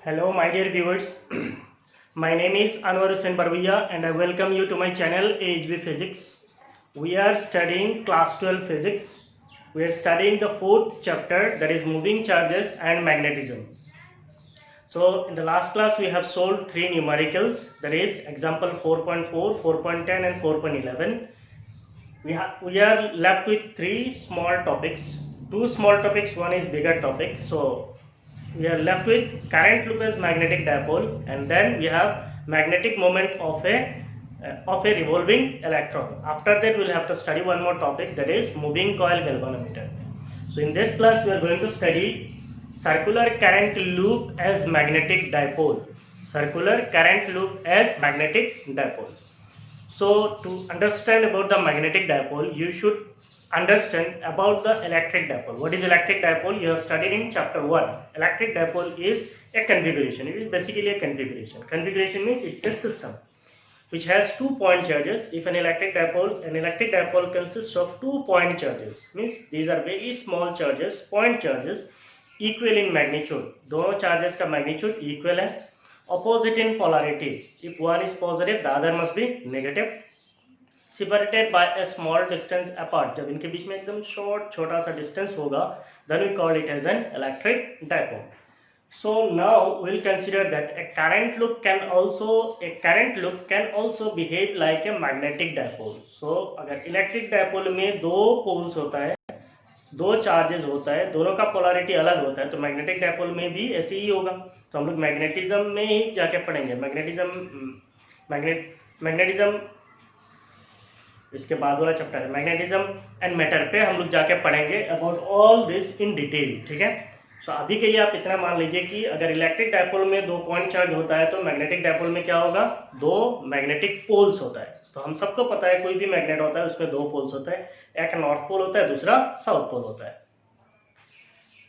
Hello, my dear viewers. My name is Anwar Hussain Barwiya and I welcome you to my channel AHB Physics. We are studying class 12 physics. We are studying the fourth chapter, that is moving charges and magnetism. So in the last class we have solved three numericals, that is example 4.4, 4.10 and 4.11. We are left with three small topics. Two small topics, one is bigger topic. So we are left with current loop as magnetic dipole, and then we have magnetic moment of a revolving electron. After that we will have to study one more topic, that is moving coil galvanometer. So in this class we are going to study circular current loop as magnetic dipole. Circular current loop as magnetic dipole. So to understand about the magnetic dipole, you should understand about the electric dipole. What is electric dipole? You have studied in chapter 1. Electric dipole is a configuration. It is basically a configuration. Configuration means it's a system which has 2-point charges. If an electric dipole consists of 2-point charges, means these are very small charges, point charges, equal in magnitude. दोनों charges का magnitude equal है. Opposite in polarity. If one is positive, the other must be negative. Separated by a small distance apart. जब इनके बीच में एकदम छोटा सा distance होगा, then we call it as an electric dipole. So now we'll consider that a current loop can also behave like a magnetic dipole. So अगर electric dipole में दो poles होता है, दो चार्जेस होता है, दोनों का पोलैरिटी अलग होता है, तो मैग्नेटिक डायपोल में भी ऐसे ही होगा. तो हम लोग मैग्नेटिज्म में ही जाके पढ़ेंगे. मैग्नेटिज्म इसके बाद वाला चैप्टर है, मैग्नेटिज्म एंड मैटर पे हम लोग जाके पढ़ेंगे about all this in detail. ठीक है. तो अभी के लिए आप इतना मान लीजिए कि अगर इलेक्ट्रिक डायपोल में दो पॉइंट चार्ज होता है तो मैग्नेटिक डायपोल में क्या होगा, दो मैग्नेटिक पोल्स होता है. तो हम सबको पता है कोई भी मैग्नेट होता है उसमें दो पोल्स होता है, एक नॉर्थ पोल होता है, दूसरा साउथ पोल होता है.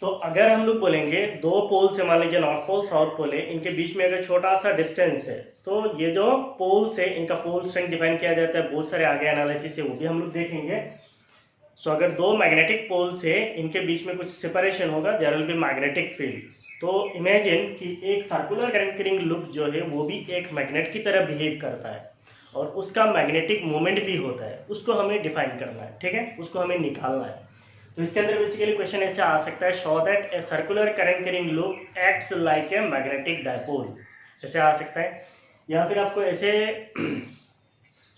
तो अगर हम लोग बोलेंगे दो पोल से, मान लीजिए नॉर्थ पोल साउथ पोल है, इनके बीच में अगर छोटा सा डिस्टेंस है, तो ये जो पोल्स है इनका पोल स्ट्रेंथ डिफाइन किया जाता है. बहुत सारे आगे एनालिसिस है, वो भी हम लोग देखेंगे. सो अगर दो मैग्नेटिक पोल्स है, इनके बीच में कुछ सेपरेशन होगा, there will be magnetic field. तो इमेजिन कि एक सर्कुलर करंट कैरिंग लूप जो है वो भी एक मैग्नेट की तरह बिहेव करता है और उसका मैग्नेटिक मोमेंट भी होता है. उसको हमें डिफाइन करना है. ठीक है, उसको हमें निकालना है. तो इसके अंदर बेसिकली क्वेश्चन ऐसे आ सकता है, show that a circular current carrying loop acts like a magnetic dipole. ऐसे आ सकता है, या फिर आपको ऐसे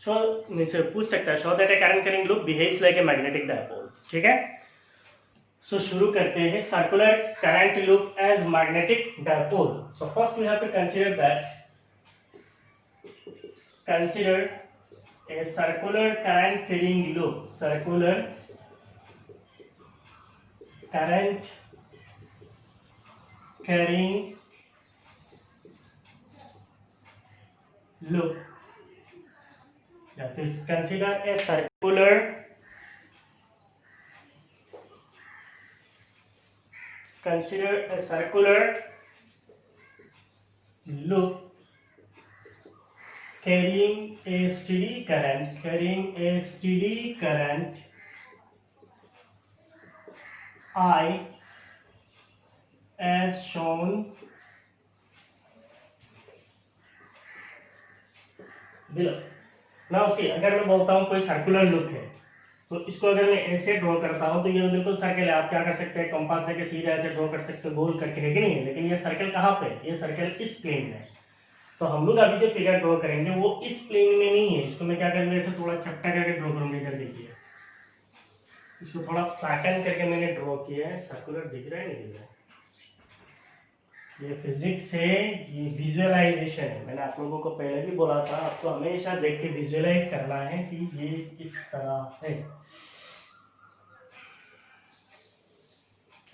पूछ सकता है, show that a current carrying loop behaves like a magnetic dipole. ठीक है. सो शुरू करते हैं. Circular current loop as magnetic dipole. So first we have to consider a circular current carrying loop. Circular current carrying loop. That is, consider a circular loop carrying a steady current I as shown below. Now see, अगर मैं बोलता हूँ कोई circular loop है, तो इसको अगर मैं ऐसे ड्रॉ करता हूँ तो ये बिल्कुल सर्कल है. आप क्या कर सकते हैं, कंपास से सीधा ऐसे ड्रॉ कर सकते हो गोल करके, है कि नहीं है. लेकिन ये सर्कल कहाँ पे, ये सर्कल इस प्लेन में. तो हम लोग अभी जो फिगर ड्रॉ करेंगे वो इस प्लेन में नहीं है. इसको मैं क्या करूँगा, ऐसे थोड़ा चपटा करके ड्रॉ करूँगा. इधर देखिए, इसको थोड़ा पैटर्न करके मैंने ड्रॉ किया है. सर्कुलर दिख रहा है, नहीं दिख रहा है. ये फिजिक्स है, ये विजुअलाइजेशन है. मैंने आप लोगों को पहले भी बोला था, आपको हमेशा देख के विजुअलाइज करना है कि ये किस तरह है.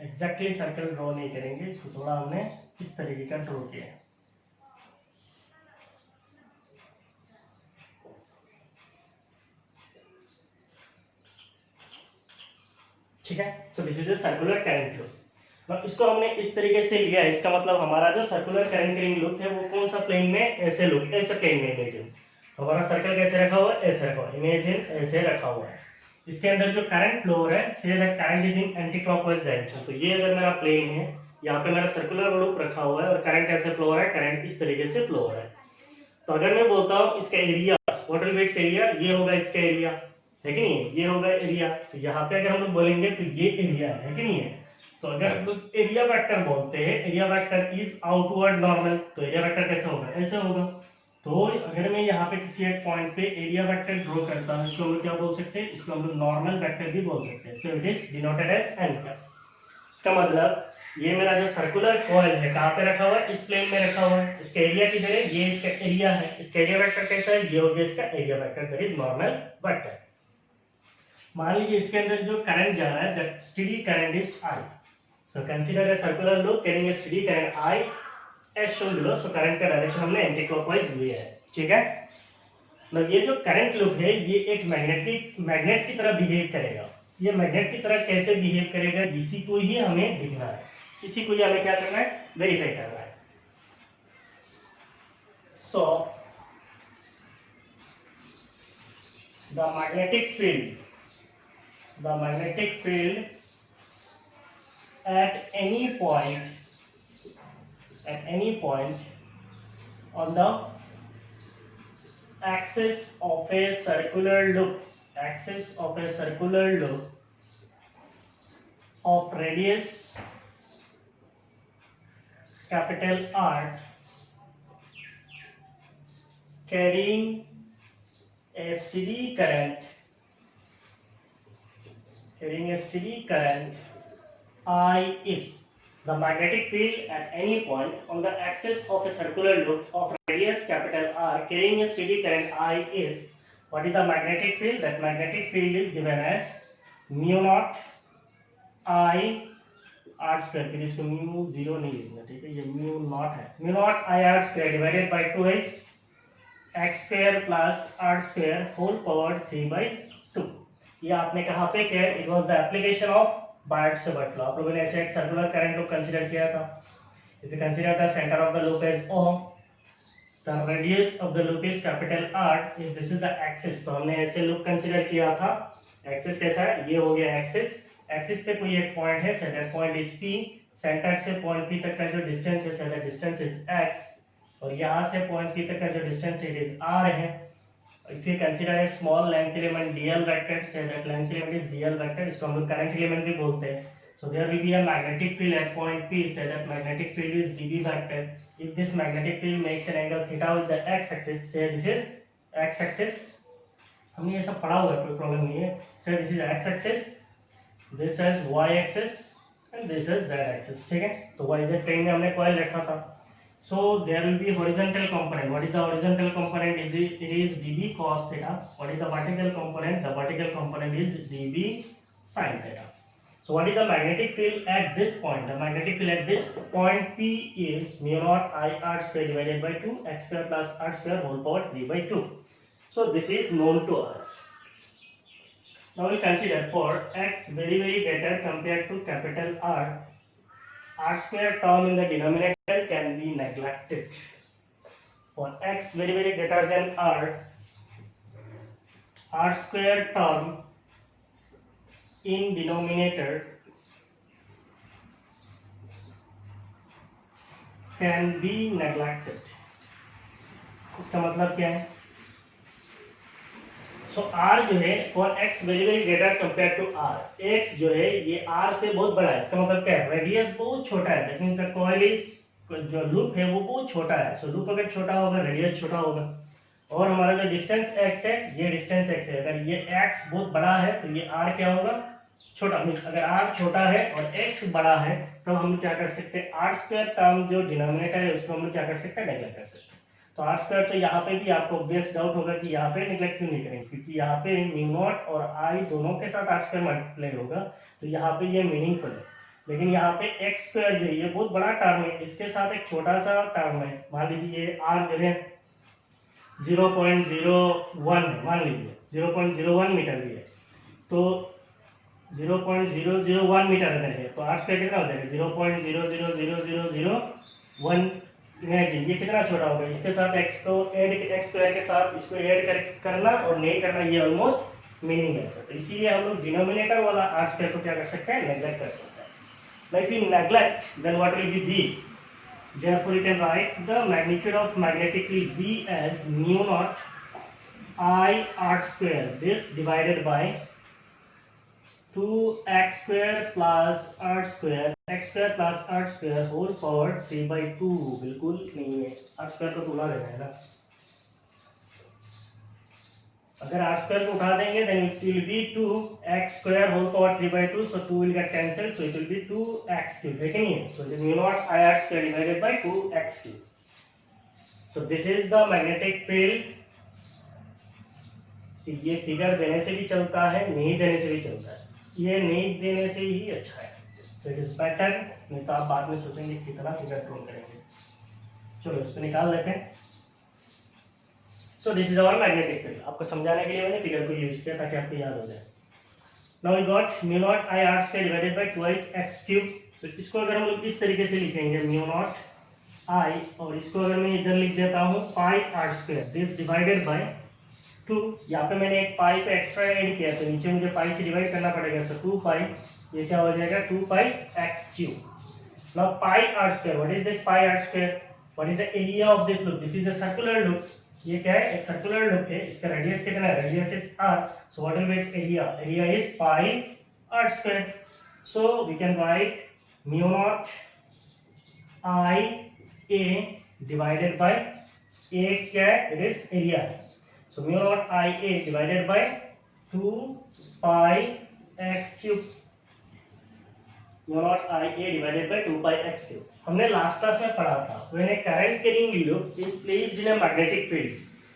एग्जैक्टली सर्कल ड्रॉ नहीं करेंगे, इसको थोड़ा हमने किस तरीके का ड्रॉ किया है. ठीक है. तो this is a circular current loop. अब इसको हमने इस तरीके से लिया है, इसका मतलब हमारा जो सर्कुलर करंट कैरिंग लूप है वो कौन सा प्लेन में, ऐसे लूप, ऐसे प्लेन में. इमेजिन हमारा सर्कल कैसे रखा हुआ है, ऐसे रखा हुआ है. इमेजिन ऐसे रखा हुआ है. इसके अंदर जो करंट फ्लो है, say that current is in anti clockwise direction. तो ये अगर मेरा प्लेन है यहाँ पे मेरा सर्कुलर लूप रखा हुआ है और करंट ऐसे फ्लो हो रहा है, करंट इस तरीके से फ्लो हो रहा है। तो अगर मैं बोलता हूँ इसका area, what will be it's area, ये होगा इसका एरिया, है कि नहीं, ये होगा एरिया। तो यहाँ पे अगर हम लोग बोलेंगे तो ये एरिया है कि नहीं है। तो अगर हम लोग एरिया वेक्टर बोलते हैं, area vector is outward normal, तो एरिया वेक्टर कैसे होगा, ऐसे होगा। तो अगर मैं यहाँ पे किसी एक पॉइंट पे एरिया वेक्टर ड्रॉ करता हूँ, इसको हम लोग क्या बोल सकते हैं, इसको हम लोग नॉर्मल वेक्टर भी बोल सकते हैं। So it is denoted as n. इसका मतलब ये मेरा जो सर्कुलर कॉइल है कहाँ पे रखा हुआ है, इस प्लेन में रखा हुआ है। इसका एरिया किधर है, ये इसका एरिया है। इसका एरिया वेक्टर कैसा है, ये हो गया इसका area vector, that is normal vector. मान लीजिए इसके अंदर जो करंट जा रहा है, that steady current is I. So consider a circular loop carrying a steady current I as shown below. So current का डायरेक्शन हमने एंटी क्लॉकवाइज लिया है, ठीक है। मतलब ये जो करंट लूप है ये एक मैग्नेट की तरह बिहेव करेगा। ये मैग्नेट की तरह कैसे बिहेव करेगा, इसी को ही हमें दिखना है, इसी को ही हमें क्या करना है, वेरीफाई करना है। So the magnetic field at any point on the axis of a circular loop of radius capital R carrying a steady current I is the magnetic field at any point on the axis of a circular loop of radius capital R carrying a steady current I is, what is the magnetic field? That magnetic field is given as mu naught I R square, फिर इसको mu zero नहीं लिखना, ठीक है, ये mu naught है, mu naught I R square divided by 2s x square plus R square whole power 3/2। ये आपने कहाँ पे किया, it was the application of Biot Savart law. आप लोगों ने ऐसे एक सर्कुलर करंट लूप कंसीडर किया था। If you consider the centre of the loop as O, the radius of the loop is capital R, if this is the axis, तो हमने ऐसे लूप कंसीडर किया था। एक्सिस कैसा है, ये हो गया एक्सिस, एक्सिस पे कोई एक पॉइंट है, centre point is P, centre से पॉइंट P तक का जो डिस्टेंस है, सेंटर डिस्टेंस इज x, और यहाँ से पॉइंट P तक का जो डिस्टेंस इट इज R है। If you consider a small length element dl vector, say that length element is dl vector, इसको हम लोग current element भी बोलते हैं। So there will be a magnetic field at point P, say that magnetic field is dB vector. If this magnetic field makes an angle theta with the x-axis, say this is x-axis, हमने ये सब पढ़ा हुआ है, कोई problem नहीं है। Say this is x-axis, this is y-axis and this is z-axis, ठीक है। तो y-z plane में हमने coil रखा था। So there will be horizontal component. What is the horizontal component? It is dB cos theta. What is the vertical component? The vertical component is dB sin theta. So what is the magnetic field at this point? The magnetic field at this point P is mu naught I R square divided by 2 x square plus R square whole power 3/2. So this is known to us. Now we consider for x very greater compared to capital R, R square term in the denominator can be neglected. For x very greater than R, R square term in denominator can be neglected. इसका मतलब क्या है? So R जो है for x very greater compared to R, x जो है ये R से बहुत बड़ा है। इसका मतलब क्या है? रेडियस बहुत छोटा है, that means the coil is, जो लूप है वो बहुत छोटा है। So लूप अगर छोटा होगा, रेडियस छोटा होगा, और हमारा जो डिस्टेंस x है, ये डिस्टेंस x है। अगर ये x बहुत बड़ा है तो ये R क्या होगा, छोटा। अगर R छोटा है और x बड़ा है तो हम क्या कर सकते हैं, R स्क्वायर टर्म जो डिनोमिनेटर है उसको हम क्या कर सकते हैं, नेगलेक्ट कर सकते हैं। तो R स्क्वायर तो यहाँ पे भी आपको ऑब्वियस डाउट होगा कि यहाँ पे नेगलेक्ट क्यों नहीं करेंगे, क्योंकि यहाँ पे म्यू नॉट और I दोनों के साथ R स्क्वायर मल्टीप्लाई होगा, तो यहाँ पे ये मीनिंगफुल है। लेकिन यहाँ पे x स्क्वायर जो है ये बहुत बड़ा टर्म है, इसके साथ एक छोटा सा टर्म है, मान लीजिए ये R जो है 0.01 है, मान लीजिए 0.01 मीटर भी है, तो 0.001 मीटर अगर है तो R स्क्वायर कितना हो जाएगा, 0.0000001। इमेजिन ये कितना छोटा होगा, इसके साथ x को ऐड, x स्क्वायर के साथ इसको ऐड करना और नहीं करना, ये ऑलमोस्ट मीनिंगलेस है। तो इसीलिए हम लोग डिनोमिनेटर वाला R स्क्वायर को क्या कर सकते हैं, नेगलेक्ट कर सकते हैं। Now if you neglect, then what will be B? Therefore you can write the magnitude of magnetic field B as mu naught I r square, this divided by 2x square plus r square, x square plus r square whole power 3/2. बिल्कुल नहीं है, r square को उठा देना है ना। अगर r square को उठा देंगे then it will be 2x square whole power 3/2, so 2 will get cancelled, so it will be 2x cube, है कि नहीं है? So it is mu naught I r square divided by 2x cube. So this is the magnetic field. ये figure देने से भी चलता है, नहीं देने से भी चलता है, ये नहीं देने से ही अच्छा है, so it is better, नहीं तो आप बाद में सोचेंगे कितना फिगर ड्रॉ करेंगे। चलो इसको निकाल लेते हैं। So this is our magnetic field. आपको समझाने के लिए मैंने फिगर को यूज किया ताकि आपको याद हो जाए। Now we got mu naught I r square divided by 2x cube. So इसको अगर हम लोग इस तरीके से लिखेंगे mu naught I, और इसको अगर मैं इधर लिख देता हूँ pi r square, this divided by 2, यहाँ पे मैंने एक पाई पे एक्स्ट्रा ऐड किया तो नीचे मुझे पाई से डिवाइड करना पड़ेगा, so 2 पाई, ये क्या हो जाएगा 2 पाई x cube. Now pi r square, what is this pi r square? What is the area of this loop? This is a circular loop. ये क्या है? एक सर्कुलर लूप है, इसका रेडियस कितना है? Radius is r, so what will be its area? Area is pi r square. So we can write mu naught I a divided by a क्या है? It is area. So mu naught I a divided by 2 pi x cube. Mu naught I a divided by 2 pi x cube. हमने last class में पढ़ा था, when a current carrying loop is placed in a magnetic field,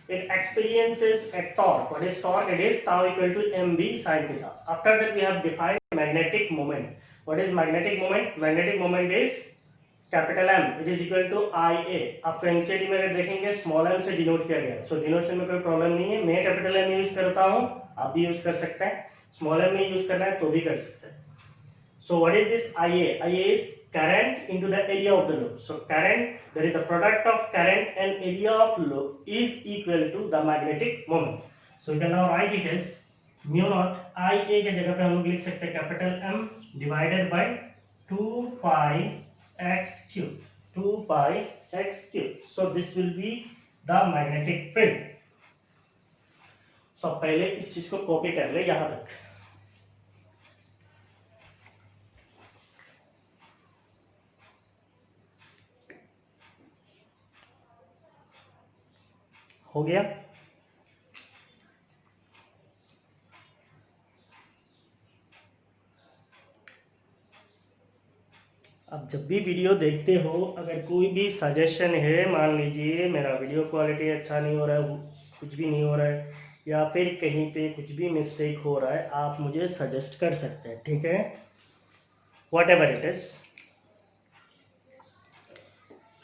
it experiences a torque. What is torque? It is tau equal to mv sin theta. After that we have defined magnetic moment. What is magnetic moment? Magnetic moment is capital M, it is equal to IA. आपको NCERT में अगर देखेंगे small m से denote किया गया, सो डिनोशन में कोई problem नहीं है। मैं कैपिटल M यूज करता हूँ, आप भी यूज कर सकते हैं, स्मॉल m में यूज करना है तो भी कर सकते हैं। So what is this IA? IA is current into the area of the loop. So current, that is the product of current and area of loop is equal to the magnetic moment. So you can now write it as mu naught IA के जगह पे हम लोग लिख सकते हैं capital M divided by 2 pi x cube, 2 pi x cube. So this will be the magnetic field. So पहले इस चीज को कॉपी कर ले यहाँ तक। हो गया? अब जब भी वीडियो देखते हो, अगर कोई भी सजेशन है, मान लीजिए मेरा वीडियो क्वालिटी अच्छा नहीं हो रहा है, कुछ भी नहीं हो रहा है, या फिर कहीं पे कुछ भी मिस्टेक हो रहा है, आप मुझे सजेस्ट कर सकते हैं, ठीक है? वॉट एवर इट इज,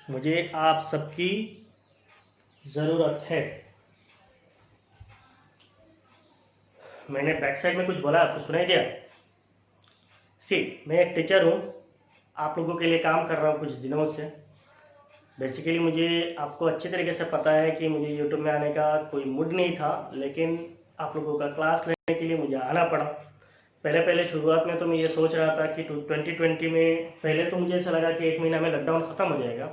मुझे आप सबकी ज़रूरत है। मैंने बैक साइड में कुछ बोला, आपको सुनाई दिया? मैं एक टीचर हूँ, आप लोगों के लिए काम कर रहा हूँ कुछ दिनों से। बेसिकली मुझे आपको अच्छी तरीके से पता है कि मुझे यूट्यूब में आने का कोई मूड नहीं था, लेकिन आप लोगों का क्लास लेने के लिए मुझे आना पड़ा। पहले शुरुआत में तो मैं ये सोच रहा था कि 2020 में, पहले तो मुझे ऐसा लगा कि 1 महीना में लॉकडाउन ख़त्म हो जाएगा,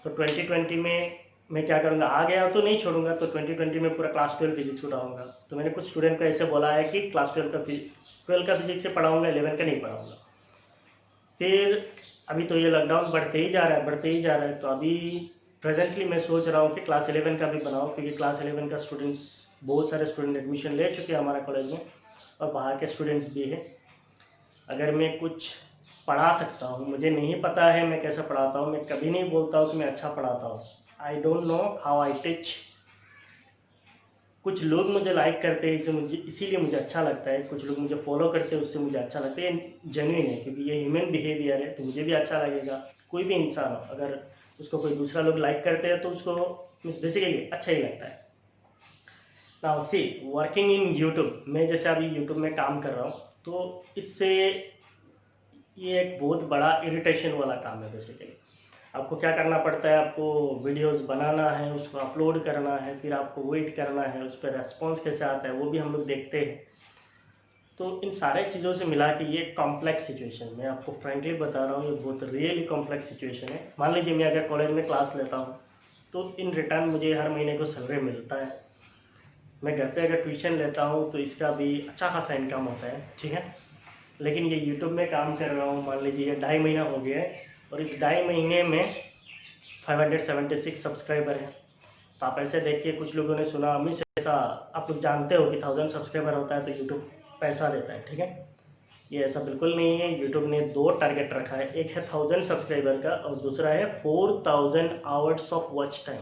तो 2020 में मैं क्या करूँगा, आ गया तो नहीं छोड़ूंगा, तो 2020 में पूरा क्लास 12 फिजिक्स उठाऊंगा। तो मैंने कुछ स्टूडेंट को ऐसे बोला है कि क्लास 12 का फिजिक्स से पढ़ाऊँगा, 11 का नहीं पढ़ाऊँगा। फिर अभी तो ये लॉकडाउन बढ़ते ही जा रहा है, तो अभी प्रेजेंटली मैं सोच रहा हूँ कि क्लास 11 का भी बनाऊँ, क्योंकि क्लास 11 का स्टूडेंट्स, बहुत सारे स्टूडेंट एडमिशन ले चुके हैं हमारे कॉलेज में, और बाहर के स्टूडेंट्स भी हैं। अगर मैं कुछ पढ़ा सकता हूँ, मुझे नहीं पता है मैं कैसे पढ़ाता हूँ, मैं कभी नहीं बोलता हूँ कि मैं अच्छा पढ़ाता हूँ, I don't know how I teach. कुछ लोग मुझे लाइक करते हैं, इसीलिए मुझे अच्छा लगता है, कुछ लोग मुझे फॉलो करते हैं, उससे मुझे अच्छा लगता है, जेन्युइन है, क्योंकि ये ह्यूमन बिहेवियर है, तो मुझे भी अच्छा लगेगा। कोई भी इंसान हो, अगर उसको कोई दूसरा लोग लाइक करते हैं तो उसको बेसिकली अच्छा ही लगता है। Now see, working in YouTube, मैं जैसे अभी यूट्यूब में काम कर रहा हूँ, तो इससे ये एक बहुत बड़ा इरिटेशन वाला काम है। बेसिकली आपको क्या करना पड़ता है, आपको वीडियोस बनाना है, उसको अपलोड करना है, फिर आपको वेट करना है, उस पर रेस्पॉन्स कैसे आता है वो भी हम लोग देखते हैं। तो इन सारे चीज़ों से मिला के ये कॉम्प्लेक्स सिचुएशन, मैं आपको फ्रेंकली बता रहा हूँ, ये बहुत रियली कॉम्प्लेक्स सिचुएशन है। मान लीजिए मैं अगर कॉलेज में क्लास लेता हूँ तो इन रिटर्न मुझे हर महीने को सैलरी मिलता है। मैं घर पे अगर ट्यूशन लेता हूँ तो इसका भी अच्छा खासा इनकम होता है, ठीक है। लेकिन ये यूट्यूब में काम कर रहा हूँ, मान लीजिए 2.5 महीना हो गया है और इस 2.5 महीने में 576 सब्सक्राइबर है। तो आप ऐसे देखिए, कुछ लोगों ने सुना हमें ऐसा, आप लोग जानते हो कि 1000 सब्सक्राइबर होता है तो यूट्यूब पैसा देता है, ठीक है। ये ऐसा बिल्कुल नहीं है। यूट्यूब ने 2 टारगेट रखा है, एक है 1000 सब्सक्राइबर का और दूसरा है 4000 hours of watch time.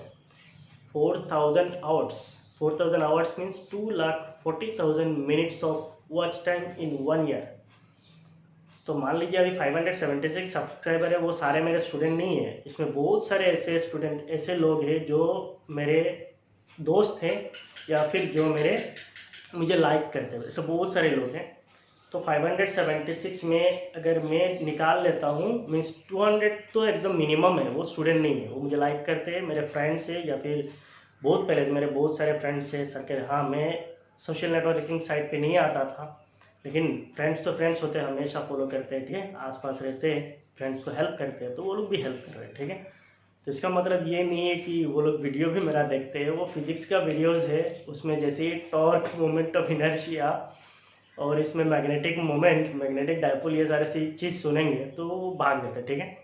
4000 hours, 4000 hours means 2,40,000 minutes of watch time in 1 year. तो मान लीजिए अभी 576 सब्सक्राइबर है, वो सारे मेरे स्टूडेंट नहीं है। इसमें बहुत सारे ऐसे स्टूडेंट, ऐसे लोग हैं जो मेरे दोस्त हैं या फिर जो मुझे लाइक करते हैं, ऐसे बहुत सारे लोग हैं। तो 576 में अगर मैं निकाल लेता हूँ मीन्स 200 तो एकदम मिनिमम है, वो स्टूडेंट नहीं है, वो मुझे लाइक करते हैं, मेरे फ्रेंड्स है या फिर बहुत पहले मेरे बहुत सारे फ्रेंड्स है सर के। हाँ, मैं सोशल नेटवर्किंग साइट पे नहीं आता था, लेकिन फ्रेंड्स तो फ्रेंड्स होते हैं, हमेशा फॉलो करते हैं, ठीक है, आसपास रहते हैं, फ्रेंड्स को हेल्प करते हैं, तो वो लोग भी हेल्प कर रहे हैं, ठीक है। तो इसका मतलब ये नहीं है कि वो लोग वीडियो भी मेरा देखते हैं। वो फिजिक्स का वीडियोस है, उसमें जैसे टॉर्क, मोमेंट ऑफ इनर्शिया और इसमें मैग्नेटिक मोमेंट, मैग्नेटिक डायपोल, ये सारे चीज़ सुनेंगे तो वो भाग देते हैं, ठीक है।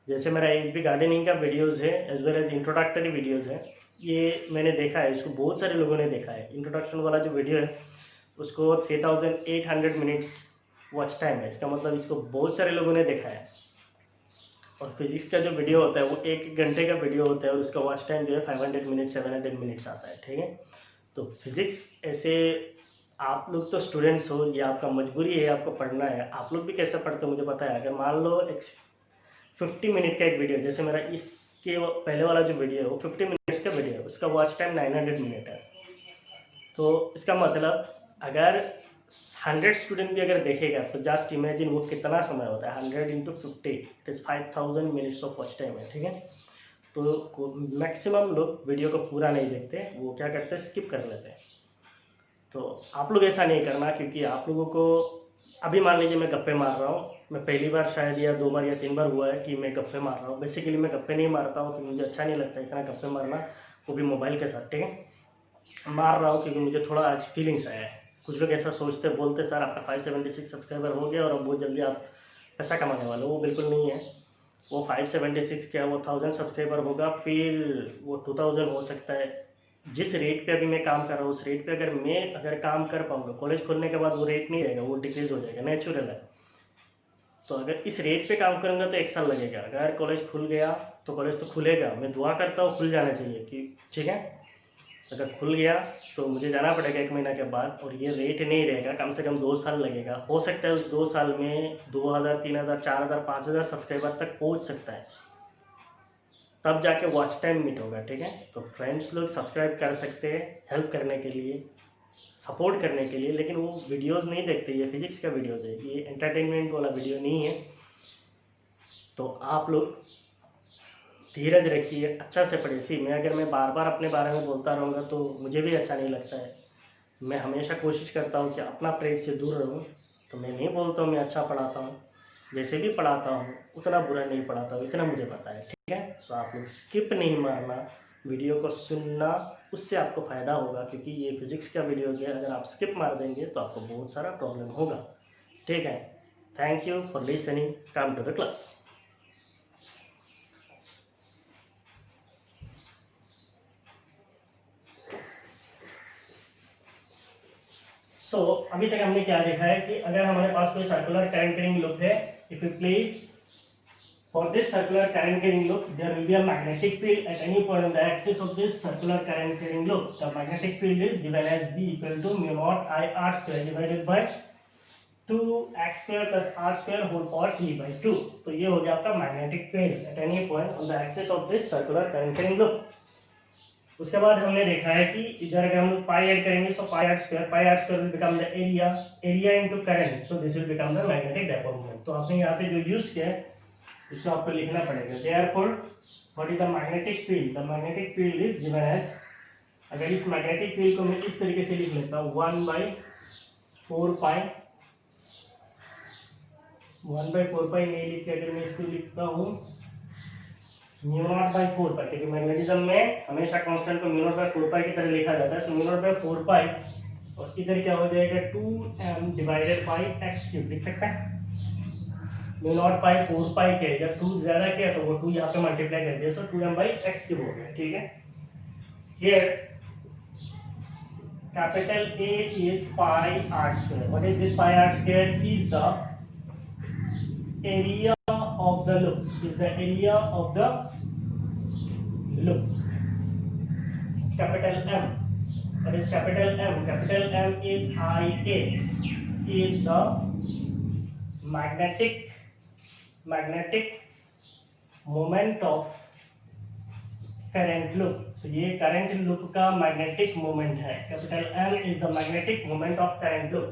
जैसे मेरा एचबी गार्डनिंग का वीडियोस है as well as introductory videos है, ये मैंने देखा है, इसको बहुत सारे लोगों ने देखा है। इंट्रोडक्शन वाला जो वीडियो है उसको 3800 मिनट्स वॉच टाइम है, इसका मतलब इसको बहुत सारे लोगों ने देखा है। और फिजिक्स का जो वीडियो होता है वो 1 घंटे का वीडियो होता है और उसका वॉच टाइम जो है 500 मिनट 700 मिनट्स आता है, ठीक है। तो फिजिक्स ऐसे, आप लोग तो स्टूडेंट्स हो, ये आपका मजबूरी है, आपको पढ़ना है। आप लोग भी कैसे पढ़ते हो मुझे पता है। अगर मान लो एक 50 मिनट का एक वीडियो, जैसे मेरा इसके पहले वाला जो वीडियो है वो 50 मिनट्स का वीडियो है, उसका वॉच टाइम 900 मिनट है। तो इसका मतलब अगर 100 स्टूडेंट भी अगर देखेगा तो जस्ट इमेजिन वो कितना समय होता है, 100 into 50 it is 5000 minutes of watch time है, ठीक है। तो मैक्सिमम लोग वीडियो को पूरा नहीं देखते, वो क्या करते हैं, स्किप कर लेते हैं। तो आप लोग ऐसा नहीं करना, क्योंकि आप लोगों को अभी मान लीजिए मैं गप्पे मार रहा हूँ, मैं पहली बार शायद या 2 बार या 3 बार हुआ है कि मैं गप्पे मार रहा हूँ। बेसिकली मैं गप्पे नहीं मारता हूँ क्योंकि मुझे अच्छा नहीं लगता इतना गप्पे मारना, वो भी मोबाइल के साथ, ठीक है। मार रहा हूँ क्योंकि मुझे थोड़ा आज फीलिंग्स आया है। कुछ लोग ऐसा सोचते बोलते सर आपका 576 सब्सक्राइबर हो गया और अब बहुत जल्दी आप पैसा कमाने वाले हो, वो बिल्कुल नहीं है। वो 576 क्या, वो 1000 सब्सक्राइबर होगा, फिर वो 2000 हो सकता है। जिस रेट पे अभी मैं काम कर रहा हूँ उस रेट पे अगर काम कर पाऊंगा, कॉलेज खोलने के बाद वो रेट नहीं रहेगा, वो डिक्रीज हो जाएगा, नेचुरल है। तो अगर इस रेट पे काम करूंगा तो 1 साल लगेगा। अगर कॉलेज खुल गया तो कॉलेज तो खुलेगा, मैं दुआ करता हूँ खुल जाना चाहिए कि ठीक है। अगर खुल गया तो मुझे जाना पड़ेगा 1 महीना के बाद, और ये रेट नहीं रहेगा, कम से कम 2 साल लगेगा। हो सकता है उस 2 साल में 2000 3000 4000 5000 सब्सक्राइबर तक पहुंच सकता है, तब जाके वॉच टाइम मीट होगा, ठीक है। तो फ्रेंड्स लोग सब्सक्राइब कर सकते हैं हेल्प करने के लिए, सपोर्ट करने के लिए, लेकिन वो वीडियोस नहीं देखते। ये फिजिक्स का वीडियोस है, ये एंटरटेनमेंट वाला वीडियो नहीं है। तो आप लोग धीरज रखिए, अच्छा से पढ़िए। सी मैं बार बार अपने बारे में बोलता रहूँगा तो मुझे भी अच्छा नहीं लगता है। मैं हमेशा कोशिश करता हूँ कि अपना प्रेस से दूर रहूँ। तो मैं नहीं बोलता हूँ मैं अच्छा पढ़ाता हूँ, जैसे भी पढ़ाता हूँ उतना बुरा नहीं पढ़ाता हूँ, इतना मुझे पता है, ठीक है। सो आप लोग स्किप नहीं मारना, वीडियो को सुनना, उससे आपको फ़ायदा होगा। क्योंकि ये फिजिक्स का वीडियोज़ है, अगर आप स्किप मार देंगे तो आपको बहुत सारा प्रॉब्लम होगा, ठीक है। Thank you for listening, come to the class. So अभी तक हमने क्या देखा है कि अगर हमारे पास कोई सर्कुलर करंट कैरिंग लूप है, if you please for this circular current carrying loop there will be a magnetic field at any point on the axis of this circular current carrying loop. The magnetic field is given as B equal to mu naught I r square divided by 2x square plus r square whole power t by 2. तो ये हो गया आपका magnetic field at any point on the axis of this circular current carrying loop. उसके बाद हमने देखा है कि इधर अगर हम पाई ऐड करेंगे तो pi r square will become the area into current, so this will become the magnetic dipole moment. तो आपने यहाँ पे जो यूज किया है इसको आपको लिखना पड़ेगा। Therefore what is the magnetic field, the magnetic field is given as, अगर इस मैग्नेटिक फील्ड को मैं इस तरीके से लिख लेता हूँ 1/4 पाई 1/4 नहीं लिख के अगर मैं इसको लिखता हूँ μ0/4 क्योंकि मैग्नेटिज्म में हमेशा कांस्टेंट को μ0/4 की तरह लिखा जाता है। सो μ0/4 और इधर क्या हो जाएगा 2m डिवाइडेड बाई x³ लिख सकते हैं। μ0/4 के जब 2 ज्यादा किया तो वो 2 यहाँ पे मल्टीप्लाई कर दिया, सो 2m/x³ हो गया। ठीक है, here capital A is pi r square. What is this pi r square? Is the area of the loop. Is the area of the loop. Capital M. What is capital M? Capital M is Ia. Is the magnetic moment of current loop. तो ये current loop का magnetic moment है। Capital M is the magnetic moment of current loop.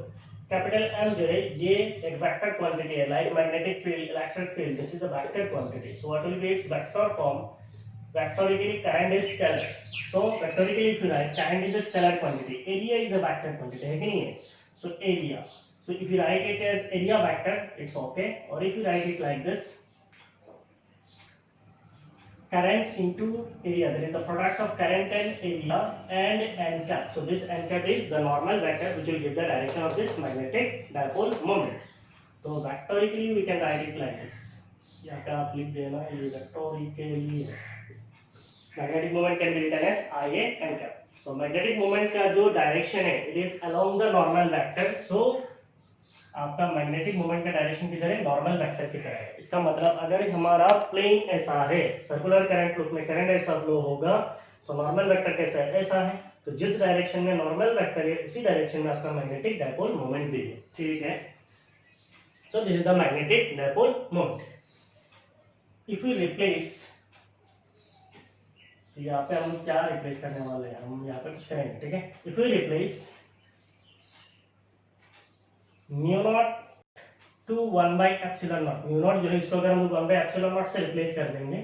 Capital M जो है ये एक vector quantity है, like magnetic field, electric field, this is a vector quantity. So what will be it's vector form? Vectorically current is scalar. So vectorically if you write current is a scalar quantity, area is a vector quantity, है कि नहीं है? So area. So if you write it as area vector, it's okay. Or if you write it like this, current into area, that is the product of current and area and n cap. So this n cap is the normal vector which will give the direction of this magnetic dipole moment. So vectorically we can write it like this. यहाँ पे आप लिख देना ये vectorically magnetic moment can be written as Ia n cap. So magnetic moment का जो direction है it is along the normal vector. So आपका मैग्नेटिक मोमेंट का डायरेक्शन किधर है? नॉर्मल वेक्टर की तरह है। इसका मतलब अगर हमारा प्लेन ऐसा है, सर्कुलर करंट लूप में करंट ऐसा फ्लो होगा तो नॉर्मल वेक्टर कैसा है? ऐसा है। तो जिस डायरेक्शन में नॉर्मल वेक्टर है उसी डायरेक्शन में आपका मैग्नेटिक डायपोल मोमेंट भी है। ठीक है, so this is the magnetic dipole moment. If you replace, तो यहाँ पे हम क्या रिप्लेस करने वाले हैं? हम यहाँ पे कुछ करेंगे। ठीक है, इफ यू रिप्लेस μ0 टू 1/ε0, μ0 जो है इसको अगर हम 1/ε0 से रिप्लेस कर देंगे,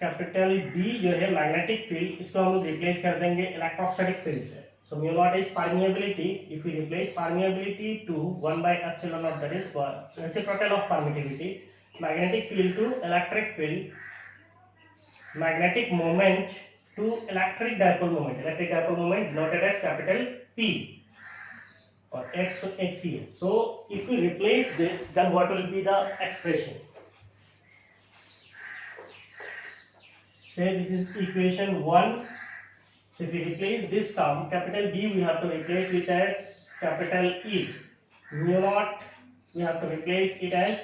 कैपिटल B जो है मैग्नेटिक फील्ड, इसको हम रिप्लेस कर देंगे इलेक्ट्रोस्टैटिक फील्ड से। So μ0 is permeability, if you replace permeability to 1/ε0, that is reciprocal of permittivity, magnetic field to electric field, magnetic moment to electric dipole moment, electric dipole moment denoted as capital P or x to x here. So if we replace this, then what will be the expression? Say this is equation 1. So if we replace this term capital B, we have to replace it as capital E. μ0 we have to replace it as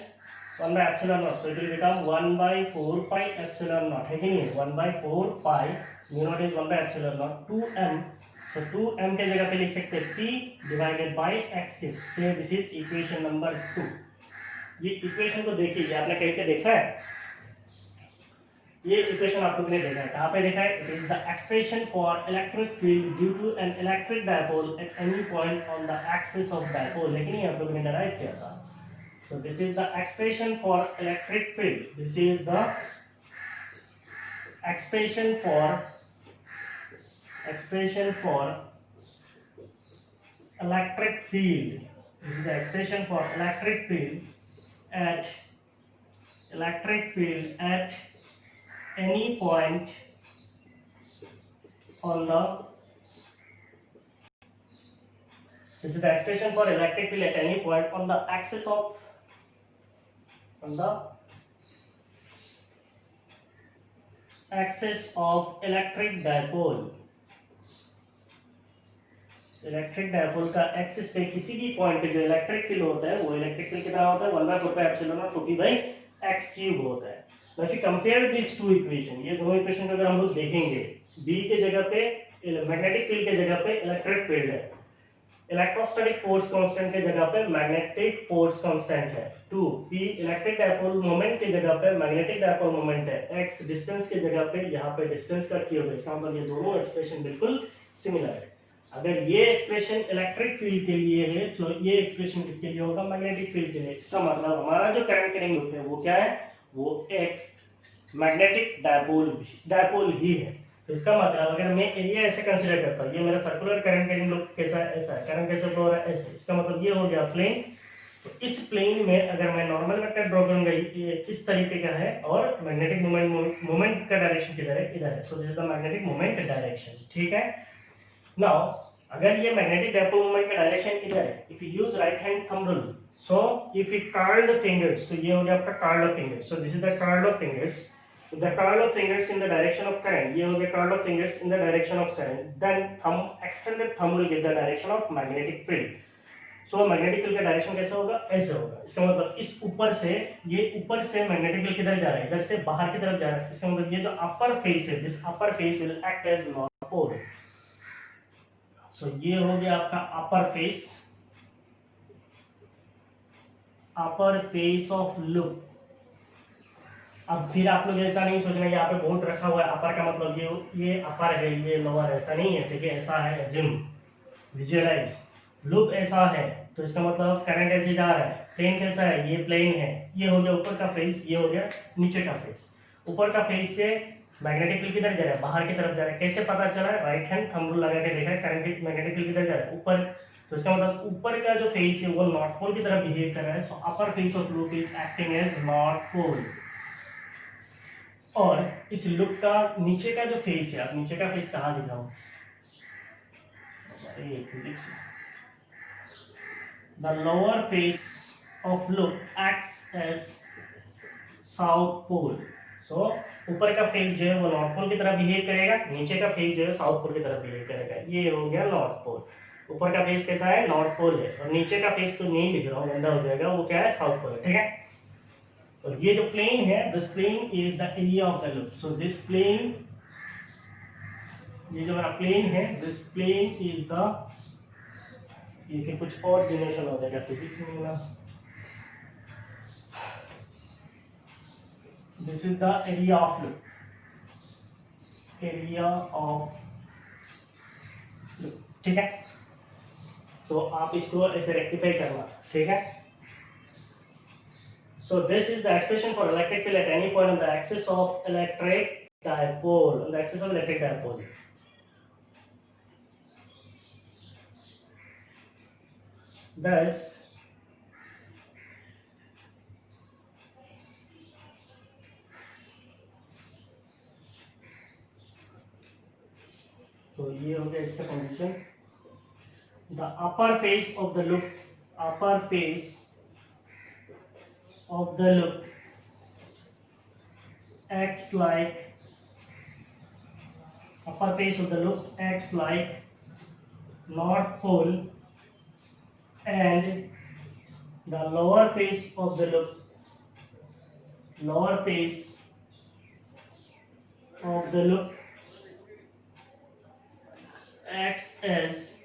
1/ε0. So it will become 1/4 pi epsilon naught, है कि नहीं? 1/4 pi μ0 is 1/ε0 2m. तो 2m के जगह पे लिख सकते हैं P डिवाइडेड बाई x³। से दिस इज इक्वेशन नंबर 2। ये इक्वेशन को देखिए, ये आपने कहीं पे देखा है? ये इक्वेशन आप लोगों ने देखा है, कहाँ पे देखा है? It is the expression for electric field due to an electric dipole at any point on the axis of dipole, लेकिन ये आप लोगों ने डिराइव किया था। So this is the expression for electric field, this is the expression for electric field. This is the expression for electric field at any point on the, this is the expression for electric field at any point on the axis of electric dipole। Electric dipole का axis पे किसी भी point पे जो electric field होता है वो electric field कितना होता है? 1/4πε0 P/x³ होता है। तो if you compare this to equation, ये दोनों इक्वेशन को अगर हम लोग देखेंगे, B के जगह पे मैग्नेटिक फील्ड के जगह पे इलेक्ट्रिक फील्ड है, इलेक्ट्रोस्टैटिक फोर्स कांस्टेंट के जगह पे मैग्नेटिक फोर्स कांस्टेंट है, 2 P इलेक्ट्रिक डायपोल मोमेंट के जगह पे मैग्नेटिक डायपोल मोमेंट है, x डिस्टेंस के जगह पे यहाँ पे डिस्टेंस का क्यूब है। इसका मतलब ये दोनों एक्सप्रेशन बिल्कुल सिमिलर है। अगर ये एक्सप्रेशन इलेक्ट्रिक फील्ड के लिए है तो ये एक्सप्रेशन किसके लिए होगा? मैग्नेटिक फील्ड के लिए। इसका मतलब हमारा जो करंट कैरिंग लूप है वो क्या है? वो एक मैग्नेटिक डायपोल ही है। तो इसका मतलब अगर मैं एरिया ऐसे कंसीडर करता हूँ, ये मेरा सर्कुलर करंट कैरिंग लूप कैसा ऐसा है, करंट कैसे फ्लो हो रहा है ऐसे, इसका मतलब ये हो गया प्लेन तो इस प्लेन में अगर मैं नॉर्मल वेक्टर ड्रॉ करूंगा ये इस तरीके का है और मैग्नेटिक मोमेंट का डायरेक्शन किधर है, इधर है। So this is the magnetic moment direction, ठीक है। नाउ अगर ये मैग्नेटिक डायपोल मोमेंट का डायरेक्शन इधर है, if you use right hand thumb rule, so if you curl the fingers, so ये हो गया आपका curl of fingers. So this is the curl of fingers, the curl of fingers in the direction of current, ये हो गया curl of fingers in the direction of current, then thumb, extended thumb will give the direction of magnetic field. So magnetic field का direction कैसा होगा, ऐसे होगा। इसका मतलब इस ऊपर से, ये ऊपर से मैग्नेटिक फील्ड किधर जा रहा है, इधर से बाहर की तरफ जा रहा है। इसका मतलब ये जो अपर फेस है, this upper face will act as north pole. So ये हो गया आपका अपर फेस ऑफ लूप। अब फिर आप लोग ऐसा नहीं सोचना यहाँ पे बोर्ड रखा हुआ है अपर का मतलब ये अपर है ये लोअर, ऐसा नहीं है, ठीक है। ऐसा है, जिम विजुअलाइज लूप ऐसा है, तो इसका मतलब करंट ऐसे जा रहा है। प्लेन कैसा है, ये प्लेन है, ये हो गया ऊपर का फेस, ये हो गया नीचे का फेस। ऊपर का फेस से मैग्नेटिक फील्ड किधर जा रहा है, बाहर की तरफ जा रहा है। कैसे पता चला, राइट हैंड थंब रूल लगा के देखा है, करंट मैग्नेटिक फील्ड किधर जा रहा है, ऊपर। तो इसका मतलब ऊपर का जो फेस है वो नॉर्थ पोल की तरफ बिहेव कर रहा है। So upper face of loop is acting as north pole. और इस लूप का नीचे का जो फेस है, आप नीचे का फेस कहाँ दिखाऊं, the lower face of loop acts as south pole. So ऊपर का फेस जो है वो नॉर्थ पोल की तरफ बिहेव करेगा, नीचे का फेस जो है साउथ पोल की तरफ बिहेव करेगा। ये हो गया नॉर्थ पोल। ऊपर का फेस कैसा है, नॉर्थ पोल है, और नीचे का फेस तो नहीं लिख रहा हूँ, गंदा हो जाएगा, वो क्या है, साउथ पोल है, ठीक है। और ये जो प्लेन है, this plane is the area of the loop. So this plane, ये जो हमारा प्लेन है, दिस प्लेन इज द, ये कुछ और डिनोशन हो जाएगा फिजिक्स में ना, this is the area of loop, area of loop, ठीक है। तो आप इसको ऐसे रेक्टिफाई करना, ठीक है। So this is the expression for electric field at any point on the axis of electric dipole. On the axis of electric dipole. Thus, तो ये हो गया इसका condition. The upper face of the loop, upper face of the loop acts like, upper face of the loop acts like north pole, and the lower face of the loop, lower face of the loop acts as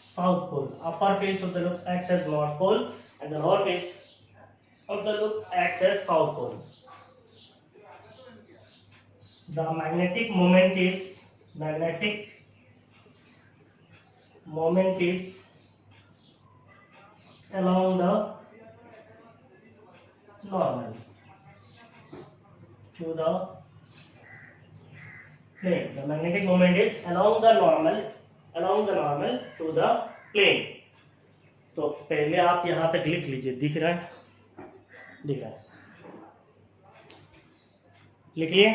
south pole. Upper face of the loop acts as north pole, and the lower face of the loop acts as south pole. The magnetic moment is along the normal to the plane. The magnetic moment is along the normal to the plane. तो पहले आप यहाँ तक लिख लीजिए, दिख रहा है, लिखिए।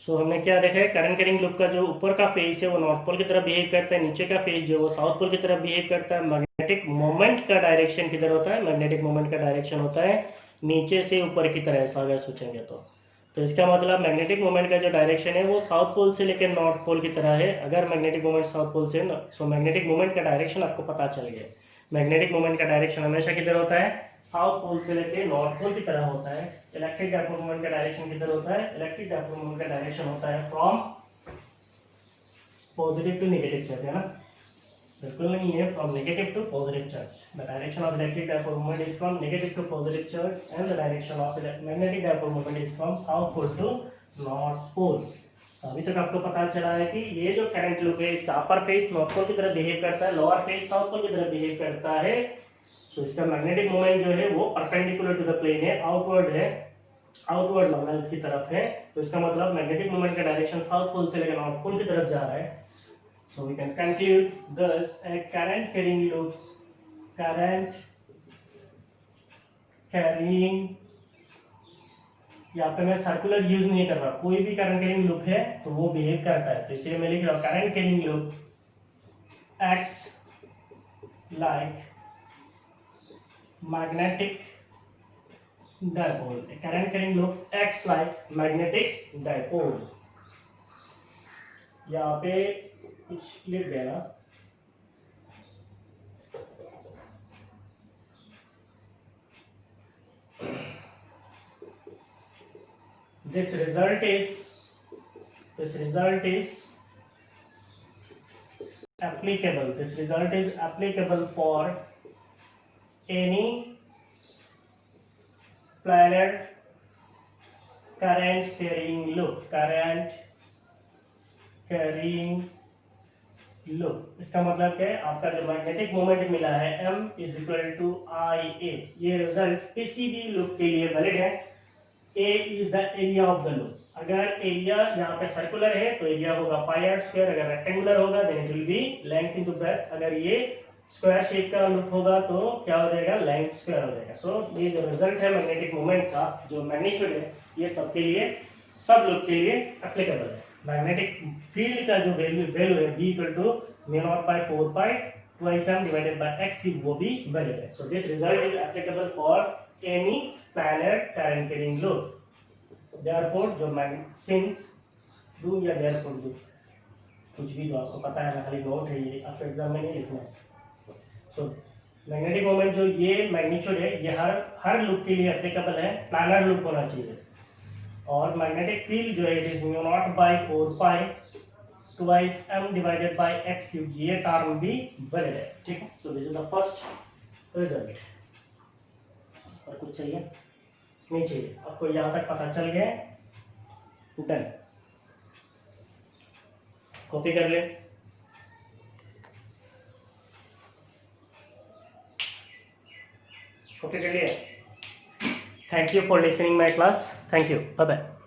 सो हमने क्या देखा है, करंट कैरिंग लूप का जो ऊपर का फेस है वो नॉर्थ पोल की तरफ बिहेव करता है, नीचे का फेस जो है वो साउथ पोल की तरफ बिहेव करता है। मैग्नेटिक मोमेंट का डायरेक्शन किधर होता है, मैग्नेटिक मोमेंट का डायरेक्शन होता है नीचे से ऊपर की तरह, ऐसा अगर सोचेंगे तो इसका मतलब मैग्नेटिक मोमेंट का जो डायरेक्शन है वो साउथ पोल से लेकर नॉर्थ पोल की तरह है। अगर मैग्नेटिक मोमेंट साउथ पोल से, सो मैग्नेटिक मोमेंट का डायरेक्शन आपको पता चल गया। मैग्नेटिक मोमेंट का डायरेक्शन हमेशा किधर होता है, साउथ पोल से लेकर नॉर्थ पोल की तरह होता है। इलेक्ट्रिक डायपोल मोमेंट का डायरेक्शन किधर होता है, इलेक्ट्रिक डायपोल मोमेंट का डायरेक्शन होता है from positive to negative charge, है ना, बिल्कुल नहीं है, from negative to positive charge. The direction of electric dipole moment is from negative to positive charge, and the direction of magnetic dipole moment is from south pole to north pole. अभी तक आपको पता चला है कि ये जो current loop है इसका अपर फेस नॉर्थ पोल की तरफ बिहेव करता है, लोअर फेस साउथ पोल की तरफ बिहेव करता है। सो इसका मैग्नेटिक मोमेंट जो है वो परपेंडिकुलर टू द प्लेन है, आउटवर्ड नॉर्मल की तरफ है। तो इसका मतलब मैग्नेटिक मोमेंट का डायरेक्शन साउथ पोल से लेकर नॉर्थ पोल की तरफ जा रहा है। So we can conclude thus a current carrying loop, current carrying, यहाँ पे मैं सर्कुलर यूज नहीं कर रहा, कोई भी करंट कैरिंग लूप है तो वो बिहेव करता है, तो इसलिए मैं लिख रहा हूँ current carrying loop acts like magnetic dipole. A current carrying loop acts like magnetic dipole. यहाँ पे कुछ लिख देना, this result is applicable. This result is applicable for any planar current carrying loop. Current carrying loop, इसका मतलब क्या है, आपका जो मैग्नेटिक मोमेंट मिला है m इज इक्वल टू आई ए, ये रिजल्ट किसी भी लूप के लिए वैलिड है. A is the area of the loop. अगर एरिया यहाँ पे सर्कुलर है तो एरिया होगा पाई आर स्क्वायर, अगर रेक्टेंगुलर होगा then it will be length into breadth, अगर ये स्क्वायर शेप का लूप होगा तो क्या हो जाएगा, लेंथ स्क्वायर हो जाएगा. सो ये जो रिजल्ट है मैग्नेटिक मोमेंट का, जो मैग्नीट्यूड है, ये सबके लिए, सब लूप के लिए एप्लीकेबल है. मैग्नेटिक फील्ड का जो वैल्यू है b equal to mu not by 4 pi twice m divided by x की, वो भी वैलिड है. So this result is applicable for any planar current carrying loop. Therefore जो since do या therefore do, कुछ भी जो आपको पता है ना, खाली नोट है, ये आपको एग्जाम में नहीं लिखना है. सो मैग्नेटिक मोमेंट जो ये मैग्नीट्यूड है, ये हर लूप के लिए एप्लीकेबल है, प्लानर लूप होना चाहिए. और मैग्नेटिक फील्ड जो है it is mu not by 4 pi twice m divided by x cube, ये टर्म भी वैलिड है. ठीक है. So this is the first result. और कुछ चाहिए नहीं चाहिए, आपको यहाँ तक पता चल गया, डन. कॉपी कर ले. कॉपी कर लिया. Thank you for listening my class. Thank you. Bye bye.